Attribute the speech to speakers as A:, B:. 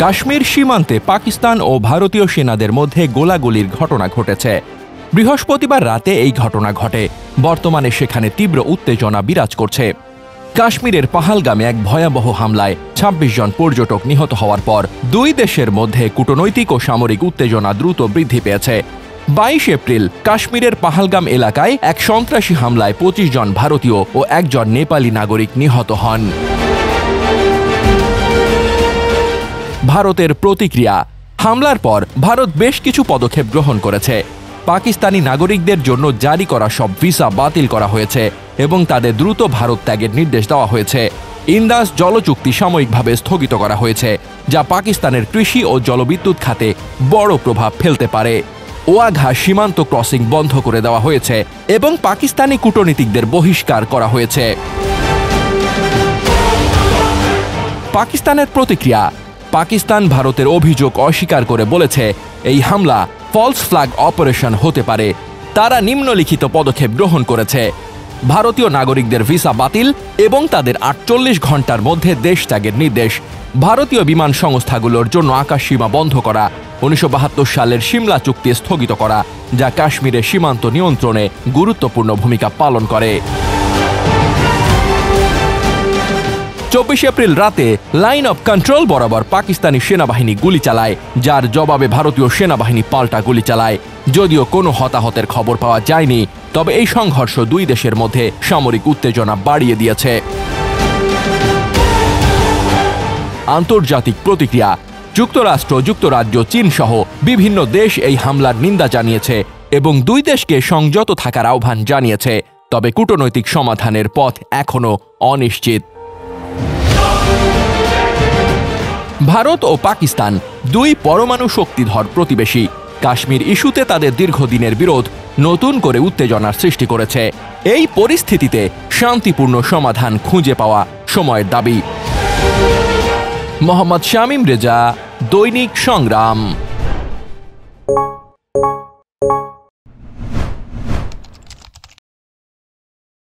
A: কাশ্মীর সীমান্তে পাকিস্তান ও ভারতীয় সেনাদের মধ্যে গোলাগুলির ঘটনা ঘটেছে। বৃহস্পতিবার রাতে এই ঘটনা ঘটে। বর্তমানে সেখানে তীব্র উত্তেজনা বিরাজ করছে। কাশ্মীরের পাহালগামে এক ভয়াবহ হামলায় ২৬ জন পর্যটক নিহত হওয়ার পর দুই দেশের মধ্যে কূটনৈতিক ও সামরিক উত্তেজনা দ্রুত বৃদ্ধি পেয়েছে। ২২ এপ্রিল কাশ্মীরের পাহালগাম এলাকায় এক সন্ত্রাসী হামলায় ২৫ জন ভারতীয় ও একজন নেপালি নাগরিক নিহত হন। ভারতের প্রতিক্রিয়া। হামলার পর ভারত বেশ কিছু পদক্ষেপ গ্রহণ করেছে। পাকিস্তানি নাগরিকদের জন্য জারি করা সব ভিসা বাতিল করা হয়েছে এবং তাদের দ্রুত ভারত ত্যাগের নির্দেশ দেওয়া হয়েছে। ইন্দাস জলচুক্তি সাময়িকভাবে স্থগিত করা হয়েছে, যা পাকিস্তানের কৃষি ও জলবিদ্যুৎ খাতে বড় প্রভাব ফেলতে পারে। ওয়াঘা সীমান্ত ক্রসিং বন্ধ করে দেওয়া হয়েছে এবং পাকিস্তানি কূটনীতিকদের বহিষ্কার করা হয়েছে। পাকিস্তানের প্রতিক্রিয়া। পাকিস্তান ভারতের অভিযোগ অস্বীকার করে বলেছে এই হামলা ফলস ফ্ল্যাগ অপারেশন হতে পারে। তারা নিম্নলিখিত পদক্ষেপ গ্রহণ করেছে: ভারতীয় নাগরিকদের ভিসা বাতিল এবং তাদের ৪৮ ঘন্টার মধ্যে দেশ ত্যাগের নির্দেশ। ভারতীয় বিমান সংস্থাগুলোর জন্য আকাশসীমা বন্ধ করা। ১৯৭২ সালের সিমলা চুক্তি স্থগিত করা, যা কাশ্মীরের সীমান্ত নিয়ন্ত্রণে গুরুত্বপূর্ণ ভূমিকা পালন করে। ২৪ এপ্রিল রাতে লাইন অফ কন্ট্রোল বরাবর পাকিস্তানি সেনাবাহিনী গুলি চালায়, যার জবাবে ভারতীয় সেনাবাহিনী পাল্টা গুলি চালায়। যদিও কোনো হতাহতের খবর পাওয়া যায়নি, তবে এই সংঘর্ষ দুই দেশের মধ্যে সামরিক উত্তেজনা বাড়িয়ে দিয়েছে। আন্তর্জাতিক প্রতিক্রিয়া। যুক্তরাষ্ট্র, যুক্তরাজ্য, চীন সহ বিভিন্ন দেশ এই হামলার নিন্দা জানিয়েছে এবং দুই দেশকে সংযত থাকার আহ্বান জানিয়েছে। তবে কূটনৈতিক সমাধানের পথ এখনও অনিশ্চিত। ভারত ও পাকিস্তান দুই পরমাণু শক্তিধর প্রতিবেশী। কাশ্মীর ইস্যুতে তাদের দীর্ঘদিনের বিরোধ নতুন করে উত্তেজনার সৃষ্টি করেছে। এই পরিস্থিতিতে শান্তিপূর্ণ সমাধান খুঁজে পাওয়া সময়ের দাবি। মোহাম্মদ শামীম রেজা, দৈনিক সংগ্রাম।